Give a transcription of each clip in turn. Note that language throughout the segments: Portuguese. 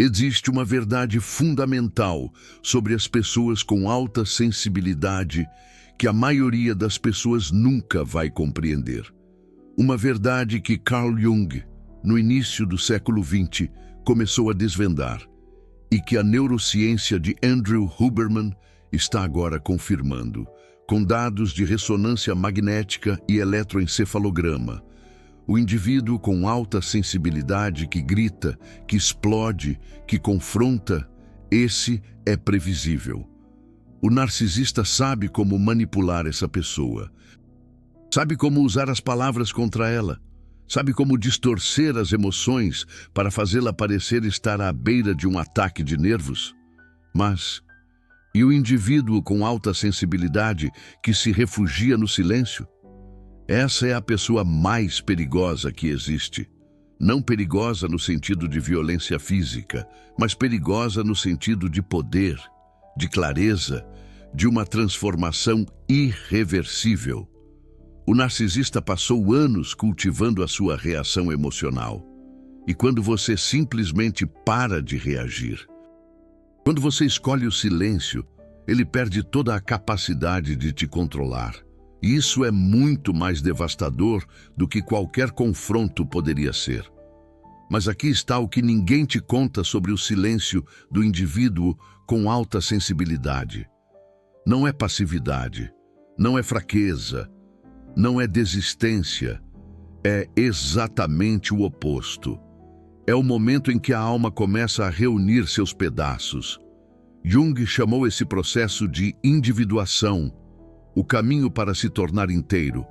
Existe uma verdade fundamental sobre as pessoas com alta sensibilidade que a maioria das pessoas nunca vai compreender. Uma verdade que Carl Jung, no início do século XX, começou a desvendar e que a neurociência de Andrew Huberman está agora confirmando, com dados de ressonância magnética e eletroencefalograma. O indivíduo com alta sensibilidade que grita, que explode, que confronta, esse é previsível. O narcisista sabe como manipular essa pessoa, sabe como usar as palavras contra ela, sabe como distorcer as emoções para fazê-la parecer estar à beira de um ataque de nervos. E o indivíduo com alta sensibilidade que se refugia no silêncio? Essa é a pessoa mais perigosa que existe. Não perigosa no sentido de violência física, mas perigosa no sentido de poder, de clareza, de uma transformação irreversível. O narcisista passou anos cultivando a sua reação emocional. E quando você simplesmente para de reagir, quando você escolhe o silêncio, ele perde toda a capacidade de te controlar. E isso é muito mais devastador do que qualquer confronto poderia ser. Mas aqui está o que ninguém te conta sobre o silêncio do indivíduo com alta sensibilidade. Não é passividade, não é fraqueza, não é desistência, é exatamente o oposto. É o momento em que a alma começa a reunir seus pedaços. Jung chamou esse processo de individuação, o caminho para se tornar inteiro,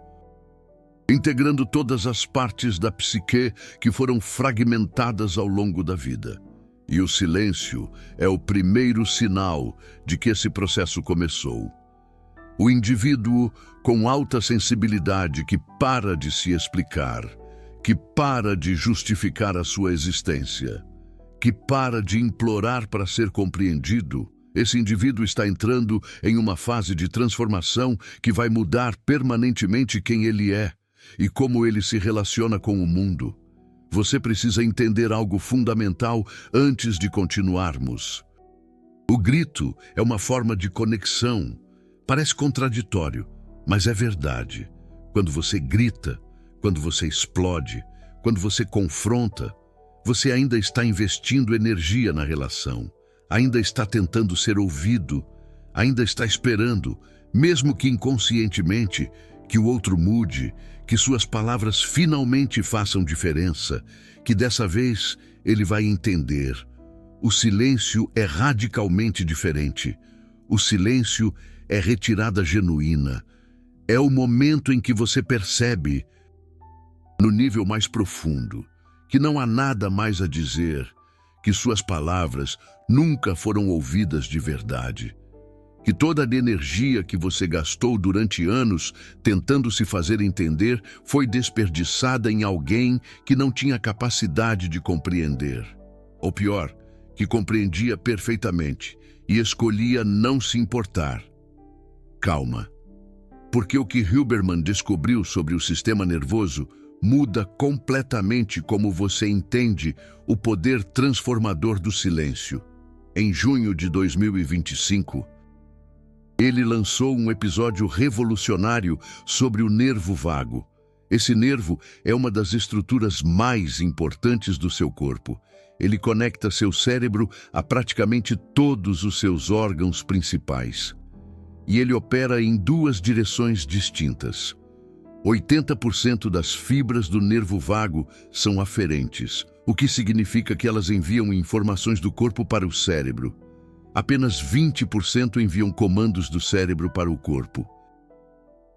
integrando todas as partes da psique que foram fragmentadas ao longo da vida. E o silêncio é o primeiro sinal de que esse processo começou. O indivíduo com alta sensibilidade que para de se explicar, que para de justificar a sua existência, que para de implorar para ser compreendido, esse indivíduo está entrando em uma fase de transformação que vai mudar permanentemente quem ele é e como ele se relaciona com o mundo. Você precisa entender algo fundamental antes de continuarmos. O grito é uma forma de conexão. Parece contraditório, mas é verdade. Quando você grita, quando você explode, quando você confronta, você ainda está investindo energia na relação. Ainda está tentando ser ouvido, ainda está esperando, mesmo que inconscientemente, que o outro mude, que suas palavras finalmente façam diferença, que dessa vez ele vai entender. O silêncio é radicalmente diferente. O silêncio é retirada genuína. É o momento em que você percebe, no nível mais profundo, que não há nada mais a dizer, que suas palavras nunca foram ouvidas de verdade, que toda a energia que você gastou durante anos tentando se fazer entender foi desperdiçada em alguém que não tinha capacidade de compreender. Ou pior, que compreendia perfeitamente e escolhia não se importar. Calma, porque o que Huberman descobriu sobre o sistema nervoso muda completamente como você entende o poder transformador do silêncio. Em junho de 2025, ele lançou um episódio revolucionário sobre o nervo vago. Esse nervo é uma das estruturas mais importantes do seu corpo. Ele conecta seu cérebro a praticamente todos os seus órgãos principais. E ele opera em duas direções distintas. 80% das fibras do nervo vago são aferentes, o que significa que elas enviam informações do corpo para o cérebro. Apenas 20% enviam comandos do cérebro para o corpo.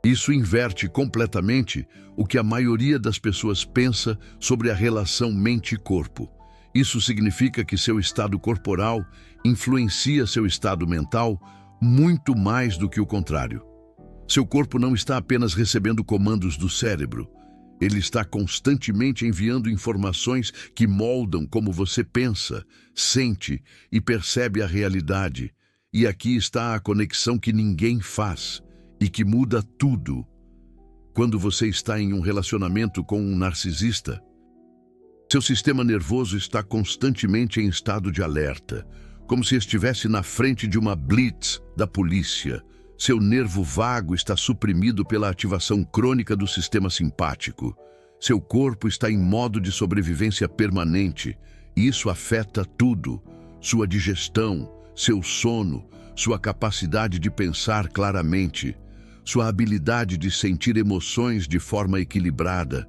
Isso inverte completamente o que a maioria das pessoas pensa sobre a relação mente-corpo. Isso significa que seu estado corporal influencia seu estado mental muito mais do que o contrário. Seu corpo não está apenas recebendo comandos do cérebro. Ele está constantemente enviando informações que moldam como você pensa, sente e percebe a realidade. E aqui está a conexão que ninguém faz e que muda tudo. Quando você está em um relacionamento com um narcisista, Seu sistema nervoso está constantemente em estado de alerta, como se estivesse na frente de uma blitz da polícia. Seu nervo vago está suprimido pela ativação crônica do sistema simpático. Seu corpo está em modo de sobrevivência permanente, e isso afeta tudo: sua digestão, seu sono, sua capacidade de pensar claramente, sua habilidade de sentir emoções de forma equilibrada.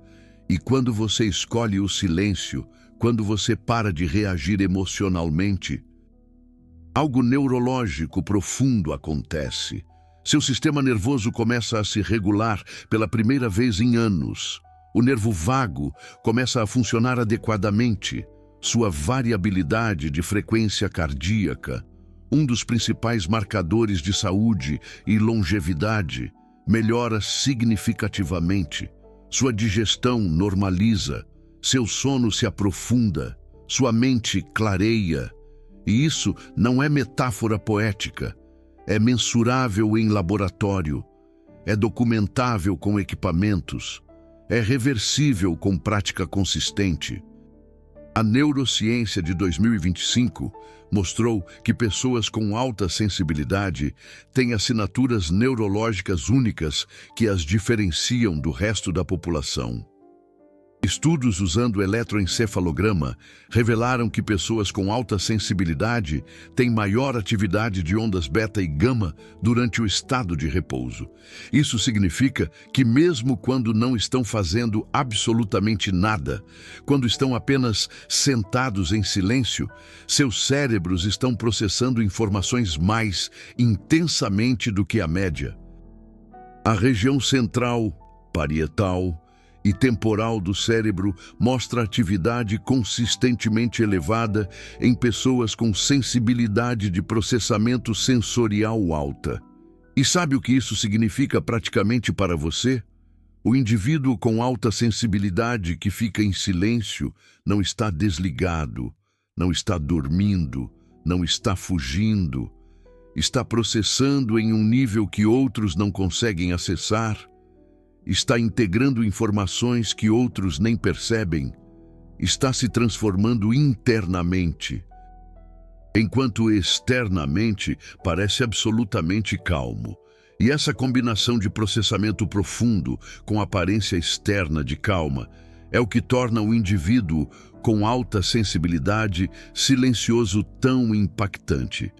E quando você escolhe o silêncio, quando você para de reagir emocionalmente, algo neurológico profundo acontece. Seu sistema nervoso começa a se regular pela primeira vez em anos. O nervo vago começa a funcionar adequadamente. Sua variabilidade de frequência cardíaca, um dos principais marcadores de saúde e longevidade, melhora significativamente. Sua digestão normaliza, seu sono se aprofunda, sua mente clareia. E isso não é metáfora poética, é mensurável em laboratório, é documentável com equipamentos, é reversível com prática consistente. A neurociência de 2025 mostrou que pessoas com alta sensibilidade têm assinaturas neurológicas únicas que as diferenciam do resto da população. Estudos usando eletroencefalograma revelaram que pessoas com alta sensibilidade têm maior atividade de ondas beta e gama durante o estado de repouso. Isso significa que mesmo quando não estão fazendo absolutamente nada, quando estão apenas sentados em silêncio, seus cérebros estão processando informações mais intensamente do que a média. A região central, parietal e temporal do cérebro mostra atividade consistentemente elevada em pessoas com sensibilidade de processamento sensorial alta. E sabe o que isso significa praticamente para você? O indivíduo com alta sensibilidade que fica em silêncio não está desligado, não está dormindo, não está fugindo, está processando em um nível que outros não conseguem acessar, está integrando informações que outros nem percebem, está se transformando internamente, enquanto externamente parece absolutamente calmo. E essa combinação de processamento profundo com aparência externa de calma é o que torna o indivíduo com alta sensibilidade silencioso tão impactante.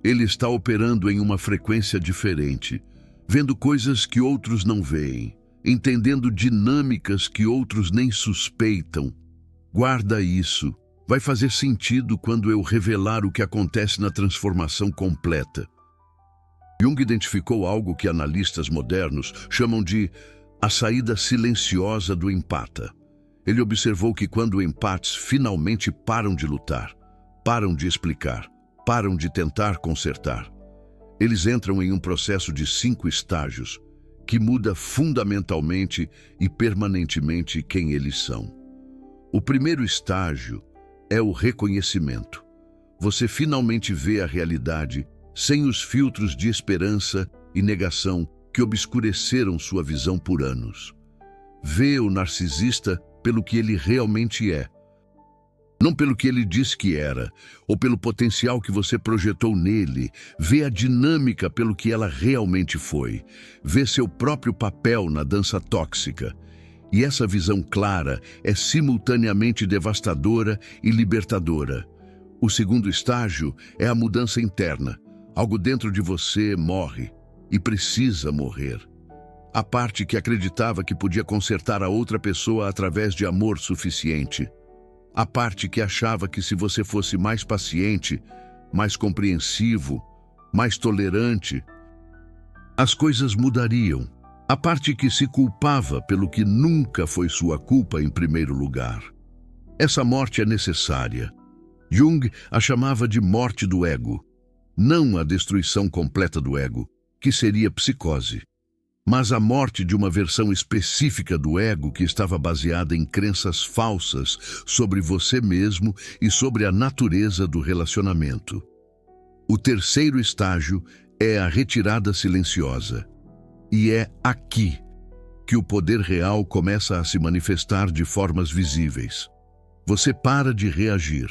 Ele está operando em uma frequência diferente, vendo coisas que outros não veem, entendendo dinâmicas que outros nem suspeitam. Guarda isso. Vai fazer sentido quando eu revelar o que acontece na transformação completa. Jung identificou algo que analistas modernos chamam de a saída silenciosa do empata. Ele observou que quando empates finalmente param de lutar, param de explicar, param de tentar consertar, eles entram em um processo de 5 estágios que muda fundamentalmente e permanentemente quem eles são. O primeiro estágio é o reconhecimento. Você finalmente vê a realidade sem os filtros de esperança e negação que obscureceram sua visão por anos. Vê o narcisista pelo que ele realmente é, não pelo que ele diz que era, ou pelo potencial que você projetou nele. Vê a dinâmica pelo que ela realmente foi. Vê seu próprio papel na dança tóxica. E essa visão clara é simultaneamente devastadora e libertadora. O segundo estágio é a mudança interna. Algo dentro de você morre e precisa morrer. A parte que acreditava que podia consertar a outra pessoa através de amor suficiente. A parte que achava que se você fosse mais paciente, mais compreensivo, mais tolerante, as coisas mudariam. A parte que se culpava pelo que nunca foi sua culpa em primeiro lugar. Essa morte é necessária. Jung a chamava de morte do ego. Não a destruição completa do ego, que seria psicose, mas a morte de uma versão específica do ego que estava baseada em crenças falsas sobre você mesmo e sobre a natureza do relacionamento. O terceiro estágio é a retirada silenciosa. E é aqui que o poder real começa a se manifestar de formas visíveis. Você para de reagir,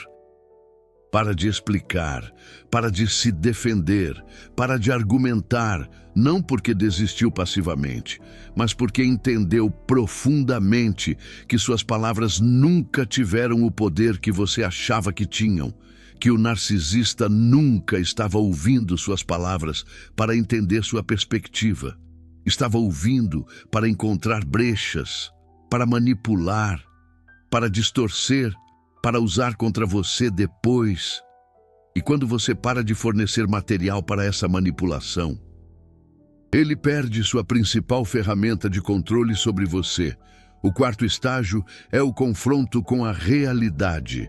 para de explicar, para de se defender, para de argumentar, não porque desistiu passivamente, mas porque entendeu profundamente que suas palavras nunca tiveram o poder que você achava que tinham, que o narcisista nunca estava ouvindo suas palavras para entender sua perspectiva. Estava ouvindo para encontrar brechas, para manipular, para distorcer, para usar contra você depois. E quando você para de fornecer material para essa manipulação, ele perde sua principal ferramenta de controle sobre você. O quarto estágio é o confronto com a realidade,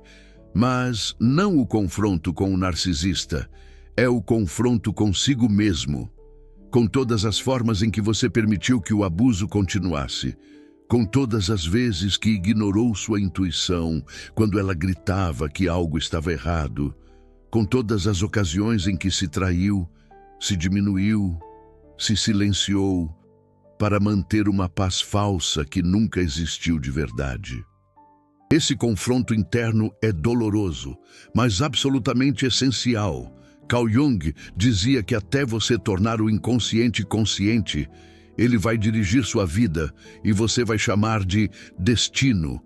mas não o confronto com o narcisista, é o confronto consigo mesmo, com todas as formas em que você permitiu que o abuso continuasse, com todas as vezes que ignorou sua intuição quando ela gritava que algo estava errado, com todas as ocasiões em que se traiu, se diminuiu, se silenciou para manter uma paz falsa que nunca existiu de verdade. Esse confronto interno é doloroso, mas absolutamente essencial. Carl Jung dizia que até você tornar o inconsciente consciente, ele vai dirigir sua vida e você vai chamar de destino.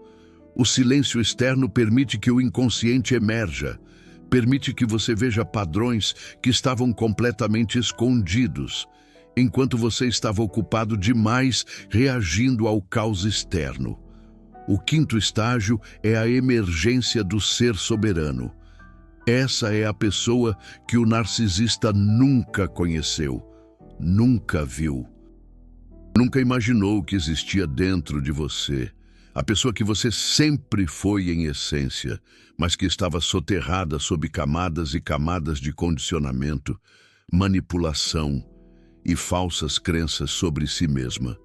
O silêncio externo permite que o inconsciente emerja, permite que você veja padrões que estavam completamente escondidos, enquanto você estava ocupado demais reagindo ao caos externo. O quinto estágio é a emergência do ser soberano. Essa é a pessoa que o narcisista nunca conheceu, nunca viu. Nunca imaginou que existia dentro de você. A pessoa que você sempre foi em essência, mas que estava soterrada sob camadas e camadas de condicionamento, manipulação e falsas crenças sobre si mesma.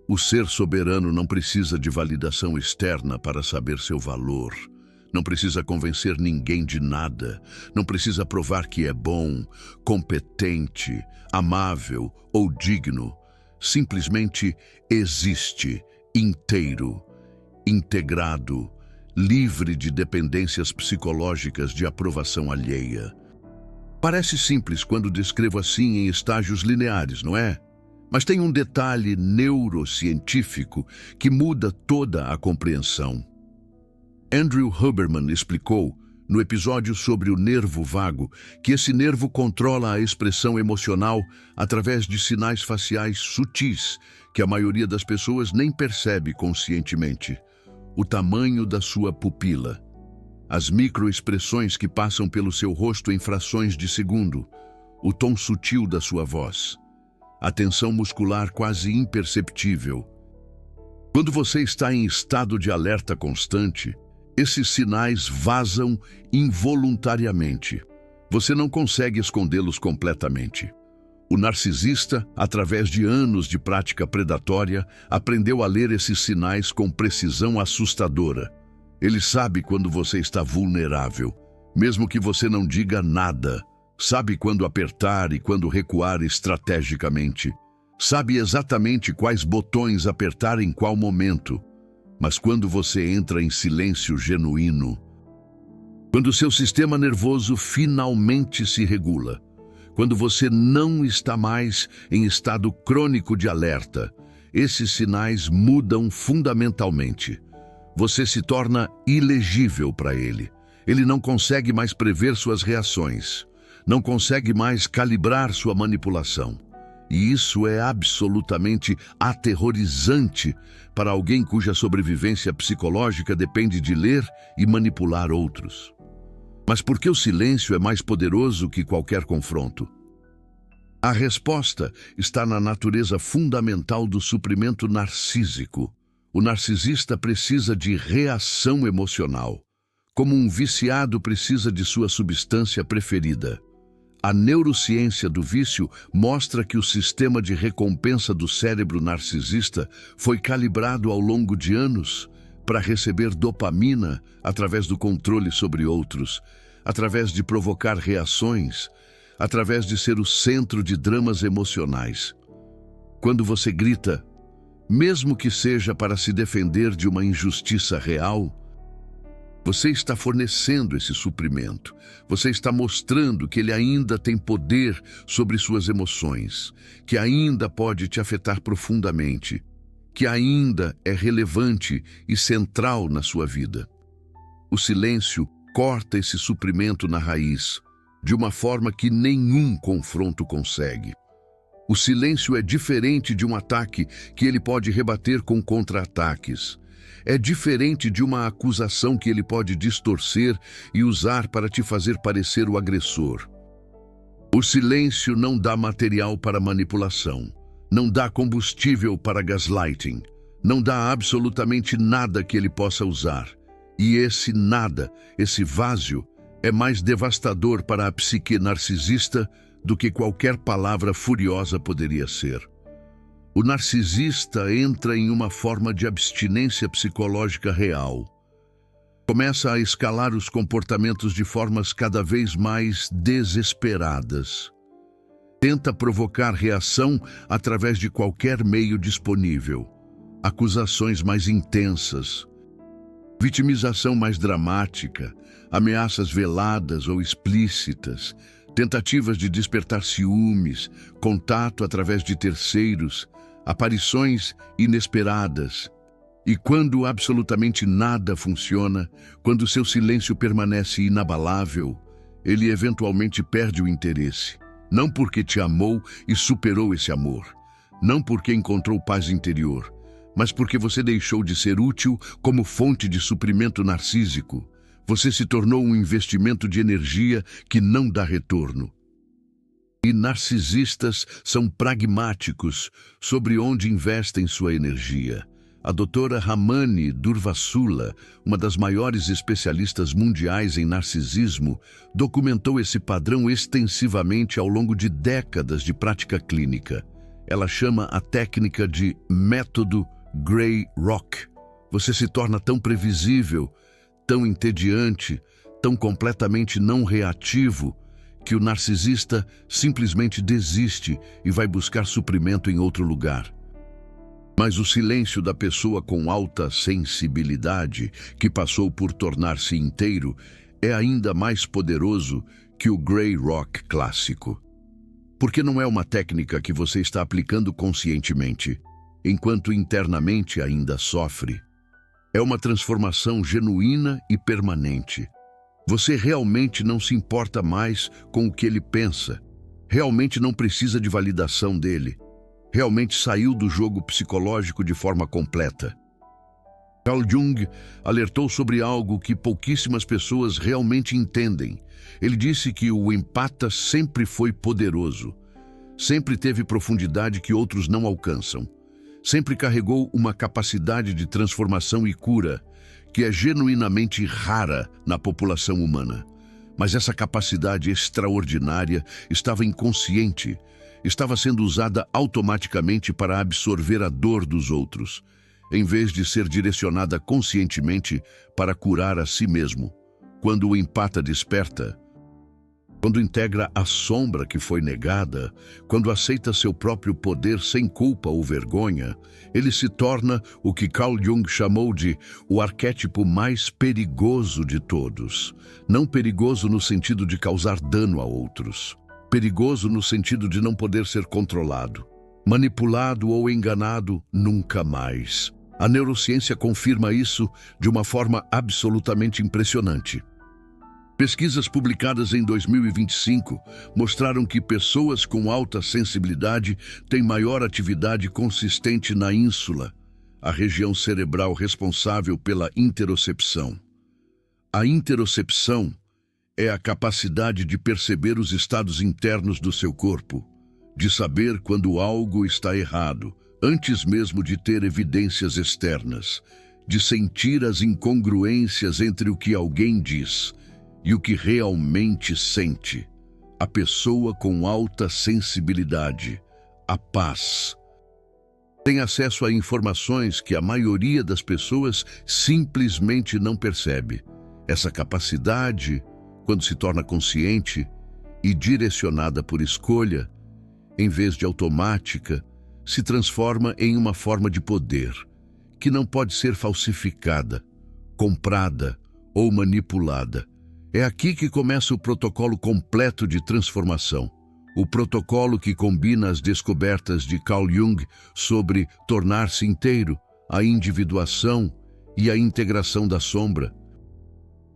O ser soberano não precisa de validação externa para saber seu valor. Não precisa convencer ninguém de nada. Não precisa provar que é bom, competente, amável ou digno. Simplesmente existe, inteiro, integrado, livre de dependências psicológicas de aprovação alheia. Parece simples quando descrevo assim em estágios lineares, não é? Mas tem um detalhe neurocientífico que muda toda a compreensão. Andrew Huberman explicou, no episódio sobre o nervo vago, que esse nervo controla a expressão emocional através de sinais faciais sutis, que a maioria das pessoas nem percebe conscientemente. O tamanho da sua pupila, as microexpressões que passam pelo seu rosto em frações de segundo, o tom sutil da sua voz, a tensão muscular quase imperceptível. Quando você está em estado de alerta constante, esses sinais vazam involuntariamente. Você não consegue escondê-los completamente. O narcisista, através de anos de prática predatória, aprendeu a ler esses sinais com precisão assustadora. Ele sabe quando você está vulnerável, mesmo que você não diga nada. Sabe quando apertar e quando recuar estrategicamente. Sabe exatamente quais botões apertar em qual momento. Mas quando você entra em silêncio genuíno, quando seu sistema nervoso finalmente se regula, quando você não está mais em estado crônico de alerta, esses sinais mudam fundamentalmente. Você se torna ilegível para ele. Ele não consegue mais prever suas reações, não consegue mais calibrar sua manipulação. E isso é absolutamente aterrorizante para alguém cuja sobrevivência psicológica depende de ler e manipular outros. Mas por que o silêncio é mais poderoso que qualquer confronto? A resposta está na natureza fundamental do suprimento narcísico. O narcisista precisa de reação emocional, como um viciado precisa de sua substância preferida. A neurociência do vício mostra que o sistema de recompensa do cérebro narcisista foi calibrado ao longo de anos para receber dopamina através do controle sobre outros, através de provocar reações, através de ser o centro de dramas emocionais. Quando você grita, mesmo que seja para se defender de uma injustiça real, Você está fornecendo esse suprimento. Você está mostrando que ele ainda tem poder sobre suas emoções, que ainda pode te afetar profundamente, que ainda é relevante e central na sua vida. O silêncio corta esse suprimento na raiz, de uma forma que nenhum confronto consegue. O silêncio é diferente de um ataque que ele pode rebater com contra-ataques. É diferente de uma acusação que ele pode distorcer e usar para te fazer parecer o agressor. O silêncio não dá material para manipulação, não dá combustível para gaslighting, não dá absolutamente nada que ele possa usar. E esse nada, esse vazio, é mais devastador para a psique narcisista do que qualquer palavra furiosa poderia ser. O narcisista entra em uma forma de abstinência psicológica real. Começa a escalar os comportamentos de formas cada vez mais desesperadas. Tenta provocar reação através de qualquer meio disponível. Acusações mais intensas, vitimização mais dramática, ameaças veladas ou explícitas, tentativas de despertar ciúmes, contato através de terceiros, aparições inesperadas. E quando absolutamente nada funciona, quando seu silêncio permanece inabalável, ele eventualmente perde o interesse. Não porque te amou e superou esse amor, não porque encontrou paz interior, mas porque você deixou de ser útil como fonte de suprimento narcísico. Você se tornou um investimento de energia que não dá retorno. E narcisistas são pragmáticos sobre onde investem sua energia. A doutora Ramani Durvasula, uma das maiores especialistas mundiais em narcisismo, documentou esse padrão extensivamente ao longo de décadas de prática clínica. Ela chama a técnica de método Grey Rock. Você se torna tão previsível, tão entediante, tão completamente não reativo, que o narcisista simplesmente desiste e vai buscar suprimento em outro lugar. Mas o silêncio da pessoa com alta sensibilidade, que passou por tornar-se inteiro, é ainda mais poderoso que o Grey Rock clássico. Porque não é uma técnica que você está aplicando conscientemente, enquanto internamente ainda sofre. É uma transformação genuína e permanente. Você realmente não se importa mais com o que ele pensa. Realmente não precisa de validação dele. Realmente saiu do jogo psicológico de forma completa. Carl Jung alertou sobre algo que pouquíssimas pessoas realmente entendem. Ele disse que o empata sempre foi poderoso. Sempre teve profundidade que outros não alcançam. Sempre carregou uma capacidade de transformação e cura que é genuinamente rara na população humana. Mas essa capacidade extraordinária estava inconsciente, estava sendo usada automaticamente para absorver a dor dos outros, em vez de ser direcionada conscientemente para curar a si mesmo. Quando o empata desperta, quando integra a sombra que foi negada, quando aceita seu próprio poder sem culpa ou vergonha, ele se torna o que Carl Jung chamou de o arquétipo mais perigoso de todos. Não perigoso no sentido de causar dano a outros. Perigoso no sentido de não poder ser controlado. Manipulado ou enganado, nunca mais. A neurociência confirma isso de uma forma absolutamente impressionante. Pesquisas publicadas em 2025 mostraram que pessoas com alta sensibilidade têm maior atividade consistente na ínsula, a região cerebral responsável pela interocepção. A interocepção é a capacidade de perceber os estados internos do seu corpo, de saber quando algo está errado, antes mesmo de ter evidências externas, de sentir as incongruências entre o que alguém diz e o que realmente sente. A pessoa com alta sensibilidade, a paz, tem acesso a informações que a maioria das pessoas simplesmente não percebe. Essa capacidade, quando se torna consciente e direcionada por escolha, em vez de automática, se transforma em uma forma de poder que não pode ser falsificada, comprada ou manipulada. É aqui que começa o protocolo completo de transformação. O protocolo que combina as descobertas de Carl Jung sobre tornar-se inteiro, a individuação e a integração da sombra,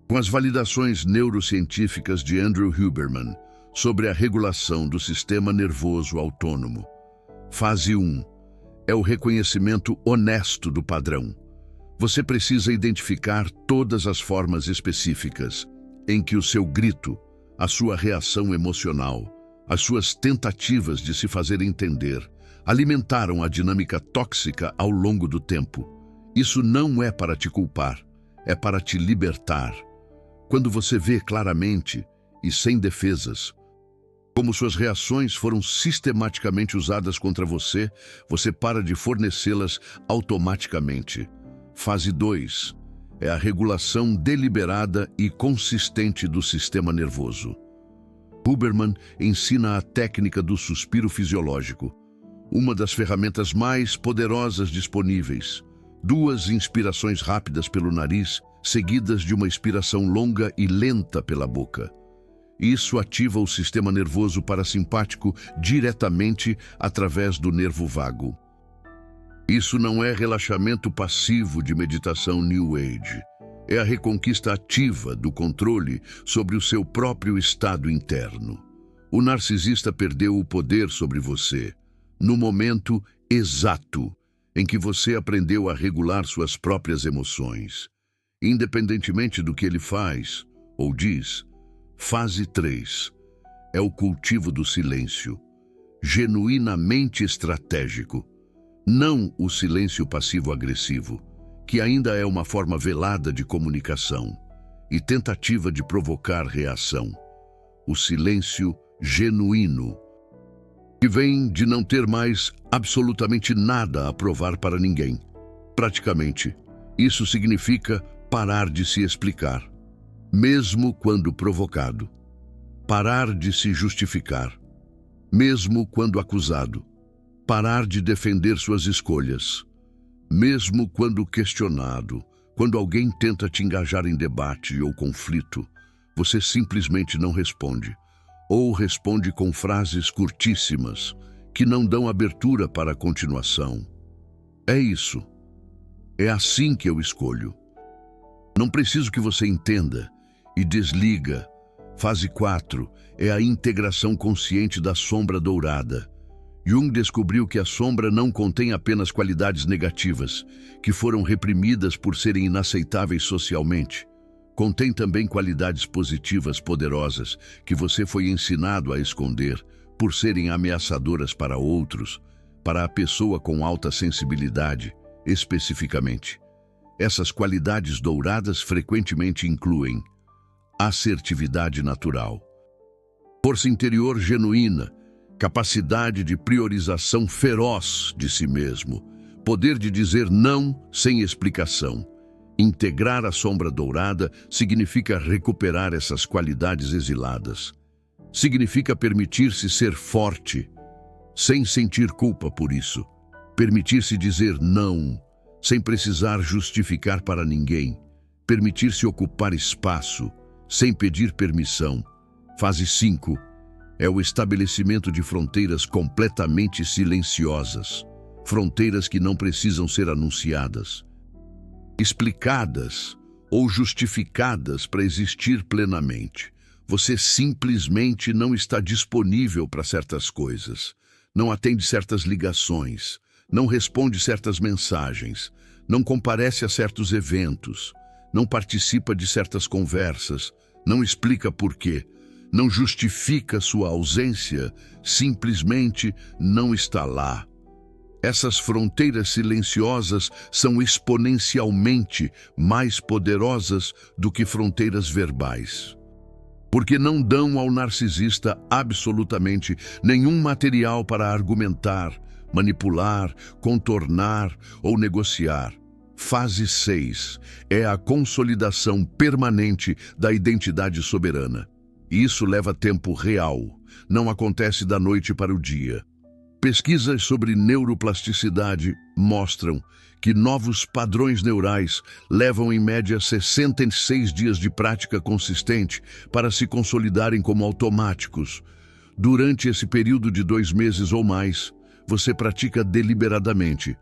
com as validações neurocientíficas de Andrew Huberman sobre a regulação do sistema nervoso autônomo. Fase 1. É o reconhecimento honesto do padrão. Você precisa identificar todas as formas específicas em que o seu grito, a sua reação emocional, as suas tentativas de se fazer entender, alimentaram a dinâmica tóxica ao longo do tempo. Isso não é para te culpar, é para te libertar. Quando você vê claramente e sem defesas como suas reações foram sistematicamente usadas contra você, você para de fornecê-las automaticamente. Fase 2 é a regulação deliberada e consistente do sistema nervoso. Huberman ensina a técnica do suspiro fisiológico, uma das ferramentas mais poderosas disponíveis. 2 inspirações rápidas pelo nariz, seguidas de uma expiração longa e lenta pela boca. Isso ativa o sistema nervoso parasimpático diretamente através do nervo vago. Isso não é relaxamento passivo de meditação New Age. É a reconquista ativa do controle sobre o seu próprio estado interno. O narcisista perdeu o poder sobre você no momento exato em que você aprendeu a regular suas próprias emoções. Independentemente do que ele faz ou diz, fase 3 é o cultivo do silêncio, genuinamente estratégico, não o silêncio passivo-agressivo, que ainda é uma forma velada de comunicação e tentativa de provocar reação. O silêncio genuíno, que vem de não ter mais absolutamente nada a provar para ninguém. Praticamente, isso significa parar de se explicar, mesmo quando provocado. Parar de se justificar, mesmo quando acusado. Parar de defender suas escolhas, mesmo quando questionado. Quando alguém tenta te engajar em debate ou conflito, você simplesmente não responde, ou responde com frases curtíssimas que não dão abertura para a continuação. É isso. É assim que eu escolho. Não preciso que você entenda e desliga. Fase 4 é a integração consciente da sombra dourada. Jung descobriu que a sombra não contém apenas qualidades negativas, que foram reprimidas por serem inaceitáveis socialmente. Contém também qualidades positivas poderosas, que você foi ensinado a esconder, por serem ameaçadoras para outros, para a pessoa com alta sensibilidade, especificamente. Essas qualidades douradas frequentemente incluem assertividade natural, força interior genuína, capacidade de priorização feroz de si mesmo, poder de dizer não sem explicação. Integrar a sombra dourada significa recuperar essas qualidades exiladas. Significa permitir-se ser forte, sem sentir culpa por isso. Permitir-se dizer não, sem precisar justificar para ninguém. Permitir-se ocupar espaço, sem pedir permissão. Fase 5 é o estabelecimento de fronteiras completamente silenciosas. Fronteiras que não precisam ser anunciadas, explicadas ou justificadas para existir plenamente. Você simplesmente não está disponível para certas coisas, não atende certas ligações, não responde certas mensagens, não comparece a certos eventos, não participa de certas conversas, não explica por quê, não justifica sua ausência, simplesmente não está lá. Essas fronteiras silenciosas são exponencialmente mais poderosas do que fronteiras verbais, porque não dão ao narcisista absolutamente nenhum material para argumentar, manipular, contornar ou negociar. Fase 6 é a consolidação permanente da identidade soberana. Isso leva tempo real, não acontece da noite para o dia. Pesquisas sobre neuroplasticidade mostram que novos padrões neurais levam em média 66 dias de prática consistente para se consolidarem como automáticos. Durante esse período de 2 meses ou mais, você pratica deliberadamente.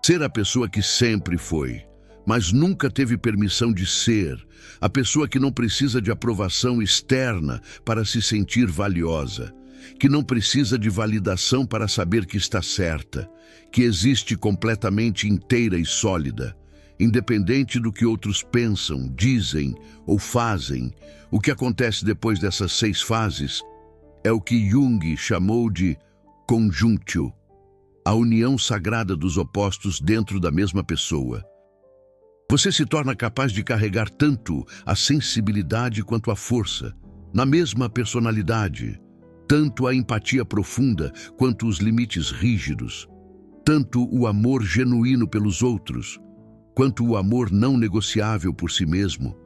Ser a pessoa que sempre foi, mas nunca teve permissão de ser, a pessoa que não precisa de aprovação externa para se sentir valiosa, que não precisa de validação para saber que está certa, que existe completamente inteira e sólida, independente do que outros pensam, dizem ou fazem. O que acontece depois dessas 6 fases é o que Jung chamou de conjunctio, a união sagrada dos opostos dentro da mesma pessoa. Você se torna capaz de carregar tanto a sensibilidade quanto a força, na mesma personalidade, tanto a empatia profunda quanto os limites rígidos, tanto o amor genuíno pelos outros, quanto o amor não negociável por si mesmo.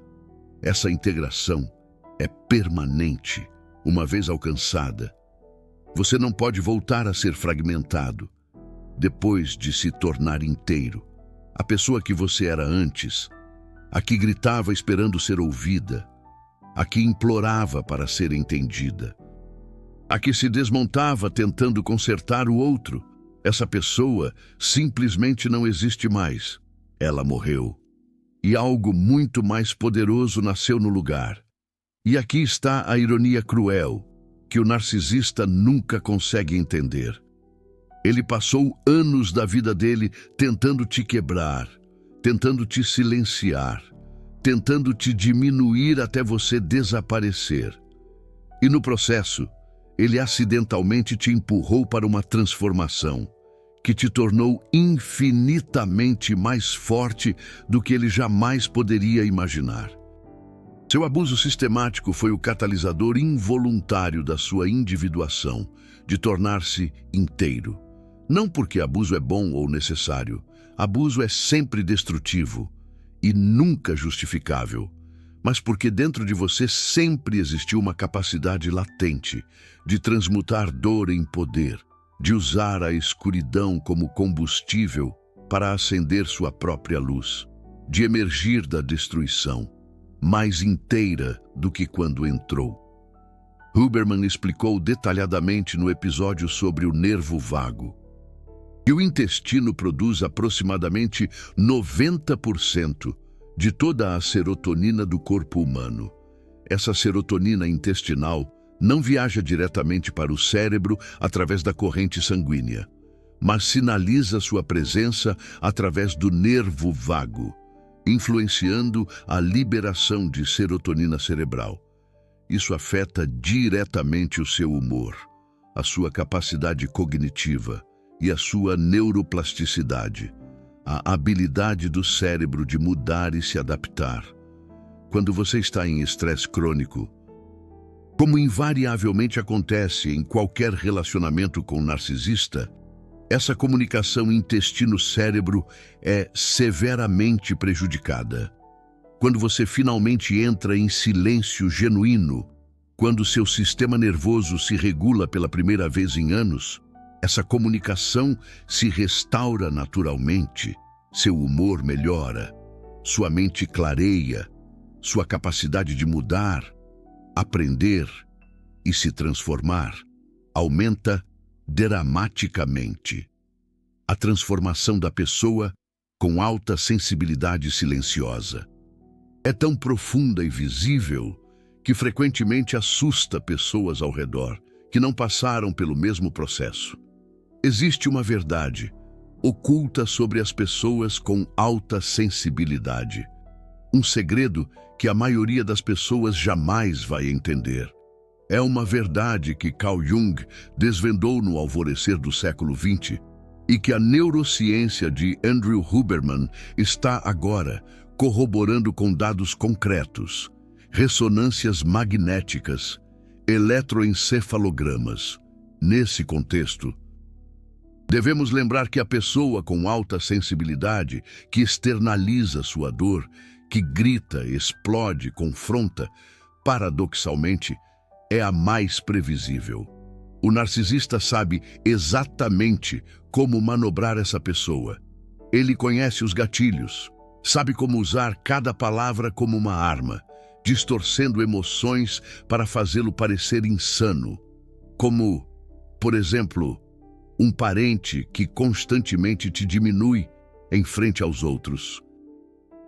Essa integração é permanente, uma vez alcançada. Você não pode voltar a ser fragmentado, depois de se tornar inteiro. A pessoa que você era antes, a que gritava esperando ser ouvida, a que implorava para ser entendida, a que se desmontava tentando consertar o outro, essa pessoa simplesmente não existe mais. Ela morreu. E algo muito mais poderoso nasceu no lugar. E aqui está a ironia cruel, que o narcisista nunca consegue entender. Ele passou anos da vida dele tentando te quebrar, tentando te silenciar, tentando te diminuir até você desaparecer. E no processo, ele acidentalmente te empurrou para uma transformação que te tornou infinitamente mais forte do que ele jamais poderia imaginar. Seu abuso sistemático foi o catalisador involuntário da sua individuação, de tornar-se inteiro. Não porque abuso é bom ou necessário. Abuso é sempre destrutivo e nunca justificável, mas porque dentro de você sempre existiu uma capacidade latente de transmutar dor em poder, de usar a escuridão como combustível para acender sua própria luz, de emergir da destruição, mais inteira do que quando entrou. Huberman explicou detalhadamente no episódio sobre o nervo vago que o intestino produz aproximadamente 90% de toda a serotonina do corpo humano. Essa serotonina intestinal não viaja diretamente para o cérebro através da corrente sanguínea, mas sinaliza sua presença através do nervo vago, influenciando a liberação de serotonina cerebral. Isso afeta diretamente o seu humor, a sua capacidade cognitiva e a sua neuroplasticidade, a habilidade do cérebro de mudar e se adaptar. Quando você está em estresse crônico, como invariavelmente acontece em qualquer relacionamento com um narcisista, essa comunicação intestino-cérebro é severamente prejudicada. Quando você finalmente entra em silêncio genuíno, quando seu sistema nervoso se regula pela primeira vez em anos, essa comunicação se restaura naturalmente, seu humor melhora, sua mente clareia, sua capacidade de mudar, aprender e se transformar aumenta dramaticamente. A transformação da pessoa com alta sensibilidade silenciosa é tão profunda e visível que frequentemente assusta pessoas ao redor que não passaram pelo mesmo processo. Existe uma verdade oculta sobre as pessoas com alta sensibilidade. Um segredo que a maioria das pessoas jamais vai entender. É uma verdade que Carl Jung desvendou no alvorecer do século XX e que a neurociência de Andrew Huberman está agora corroborando com dados concretos, ressonâncias magnéticas, eletroencefalogramas. Nesse contexto, devemos lembrar que a pessoa com alta sensibilidade, que externaliza sua dor, que grita, explode, confronta, paradoxalmente, é a mais previsível. O narcisista sabe exatamente como manobrar essa pessoa. Ele conhece os gatilhos, sabe como usar cada palavra como uma arma, distorcendo emoções para fazê-lo parecer insano. Como, por exemplo, um parente que constantemente te diminui em frente aos outros.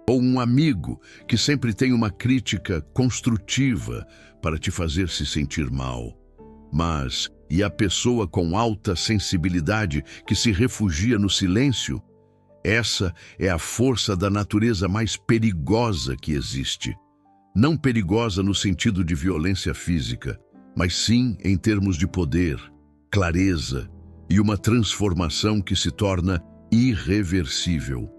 Ou um amigo que sempre tem uma crítica construtiva para te fazer se sentir mal. Mas, e a pessoa com alta sensibilidade que se refugia no silêncio? Essa é a força da natureza mais perigosa que existe. Não perigosa no sentido de violência física, mas sim em termos de poder, clareza e uma transformação que se torna irreversível.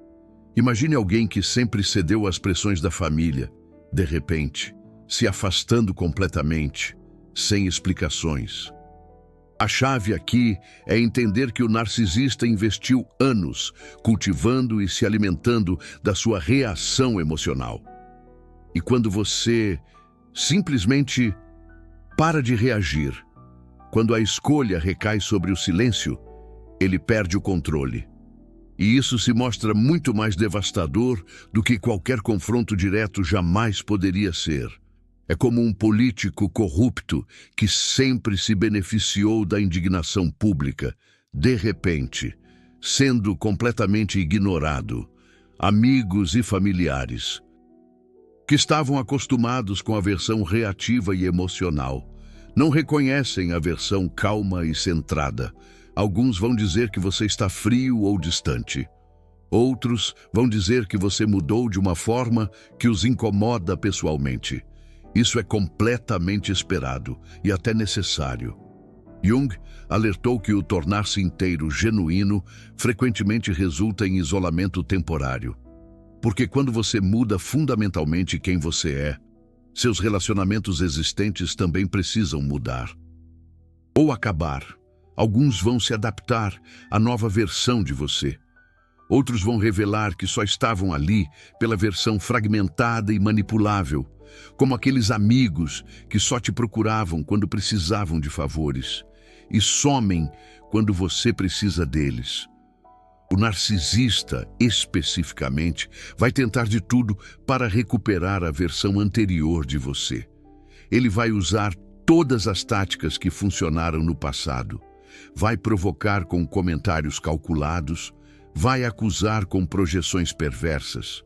Imagine alguém que sempre cedeu às pressões da família, de repente, se afastando completamente, sem explicações. A chave aqui é entender que o narcisista investiu anos cultivando e se alimentando da sua reação emocional. E quando você simplesmente para de reagir, quando a escolha recai sobre o silêncio, ele perde o controle. E isso se mostra muito mais devastador do que qualquer confronto direto jamais poderia ser. É como um político corrupto que sempre se beneficiou da indignação pública, de repente, sendo completamente ignorado. Amigos e familiares, que estavam acostumados com a versão reativa e emocional, não reconhecem a versão calma e centrada. Alguns vão dizer que você está frio ou distante. Outros vão dizer que você mudou de uma forma que os incomoda pessoalmente. Isso é completamente esperado e até necessário. Jung alertou que o tornar-se inteiro genuíno frequentemente resulta em isolamento temporário. Porque quando você muda fundamentalmente quem você é, seus relacionamentos existentes também precisam mudar. Ou acabar. Alguns vão se adaptar à nova versão de você. Outros vão revelar que só estavam ali pela versão fragmentada e manipulável, como aqueles amigos que só te procuravam quando precisavam de favores e somem quando você precisa deles. O narcisista, especificamente, vai tentar de tudo para recuperar a versão anterior de você. Ele vai usar todas as táticas que funcionaram no passado. Vai provocar com comentários calculados, vai acusar com projeções perversas,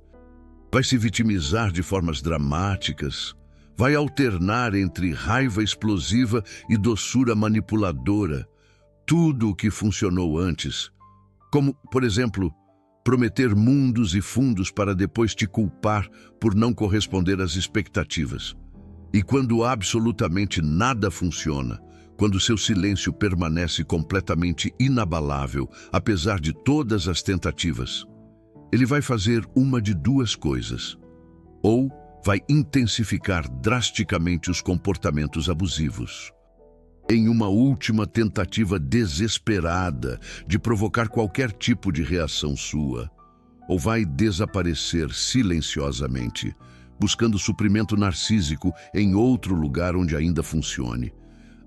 vai se vitimizar de formas dramáticas, vai alternar entre raiva explosiva e doçura manipuladora, tudo o que funcionou antes, como, por exemplo, prometer mundos e fundos para depois te culpar por não corresponder às expectativas. E quando absolutamente nada funciona, quando seu silêncio permanece completamente inabalável, apesar de todas as tentativas, ele vai fazer uma de duas coisas. Ou vai intensificar drasticamente os comportamentos abusivos, em uma última tentativa desesperada de provocar qualquer tipo de reação sua, ou vai desaparecer silenciosamente, buscando suprimento narcísico em outro lugar onde ainda funcione.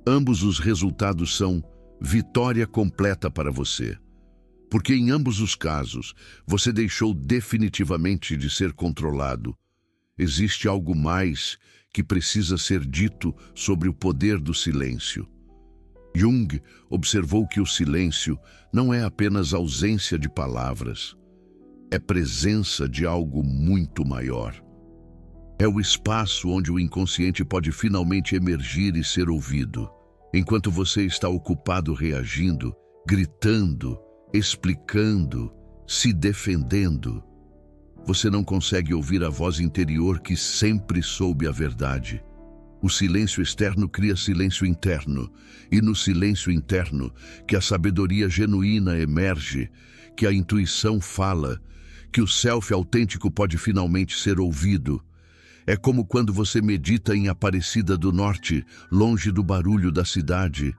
Ambos os resultados são vitória completa para você, porque em ambos os casos você deixou definitivamente de ser controlado. Existe algo mais que precisa ser dito sobre o poder do silêncio. Jung observou que o silêncio não é apenas ausência de palavras, é presença de algo muito maior. É o espaço onde o inconsciente pode finalmente emergir e ser ouvido, enquanto você está ocupado reagindo, gritando, explicando, se defendendo. Você não consegue ouvir a voz interior que sempre soube a verdade. O silêncio externo cria silêncio interno, e no silêncio interno que a sabedoria genuína emerge, que a intuição fala, que o self autêntico pode finalmente ser ouvido. É como quando você medita em Aparecida do Norte, longe do barulho da cidade,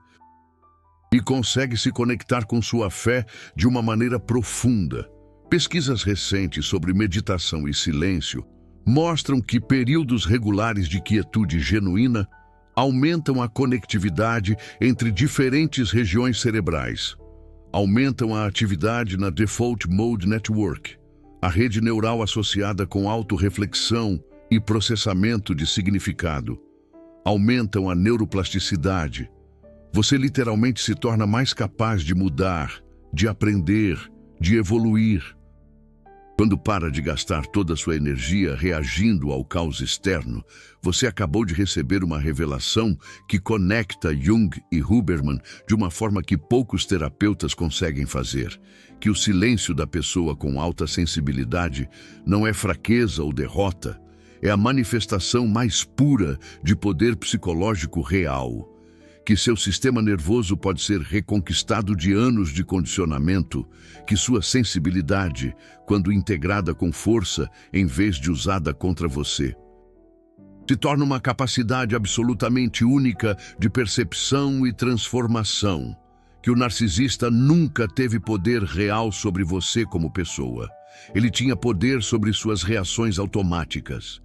e consegue se conectar com sua fé de uma maneira profunda. Pesquisas recentes sobre meditação e silêncio mostram que períodos regulares de quietude genuína Aumentam a conectividade entre diferentes regiões cerebrais. Aumentam a atividade na Default Mode Network, a rede neural associada com autorreflexão e processamento de significado. Aumentam a neuroplasticidade. Você literalmente se torna mais capaz de mudar, de aprender, de evoluir. Quando para de gastar toda a sua energia reagindo ao caos externo, você acabou de receber uma revelação que conecta Jung e Huberman de uma forma que poucos terapeutas conseguem fazer, que o silêncio da pessoa com alta sensibilidade não é fraqueza ou derrota, é a manifestação mais pura de poder psicológico real, que seu sistema nervoso pode ser reconquistado de anos de condicionamento, que sua sensibilidade, quando integrada com força em vez de usada contra você, se torna uma capacidade absolutamente única de percepção e transformação, que o narcisista nunca teve poder real sobre você como pessoa. Ele tinha poder sobre suas reações automáticas.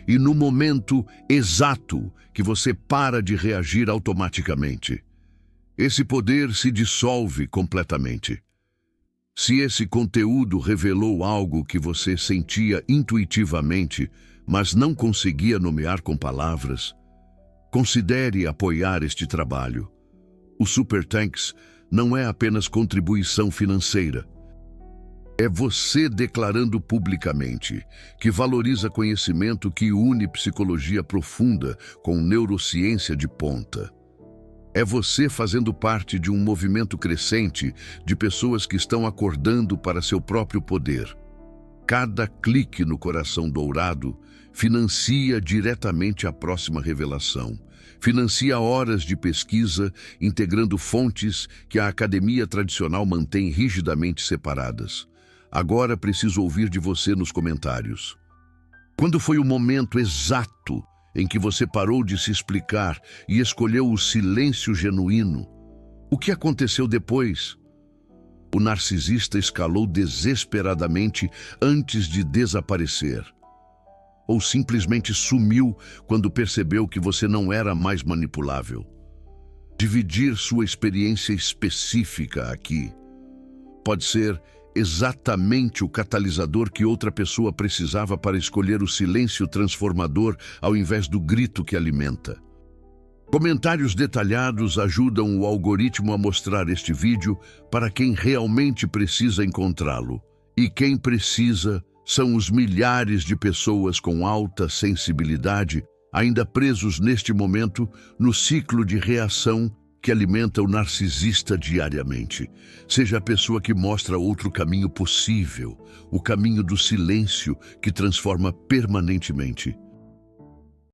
E no momento exato que você para de reagir automaticamente, esse poder se dissolve completamente. Se esse conteúdo revelou algo que você sentia intuitivamente, mas não conseguia nomear com palavras, considere apoiar este trabalho. O Super Thanks não é apenas contribuição financeira. É você declarando publicamente que valoriza conhecimento que une psicologia profunda com neurociência de ponta. É você fazendo parte de um movimento crescente de pessoas que estão acordando para seu próprio poder. Cada clique no coração dourado financia diretamente a próxima revelação. Financia horas de pesquisa, integrando fontes que a academia tradicional mantém rigidamente separadas. Agora preciso ouvir de você nos comentários. Quando foi o momento exato em que você parou de se explicar e escolheu o silêncio genuíno? O que aconteceu depois? O narcisista escalou desesperadamente antes de desaparecer. Ou simplesmente sumiu quando percebeu que você não era mais manipulável. Dividir sua experiência específica aqui pode ser exatamente o catalisador que outra pessoa precisava para escolher o silêncio transformador ao invés do grito que alimenta. Comentários detalhados ajudam o algoritmo a mostrar este vídeo para quem realmente precisa encontrá-lo. E quem precisa são os milhares de pessoas com alta sensibilidade, ainda presos neste momento no ciclo de reação que alimenta o narcisista diariamente. Seja a pessoa que mostra outro caminho possível, o caminho do silêncio que transforma permanentemente.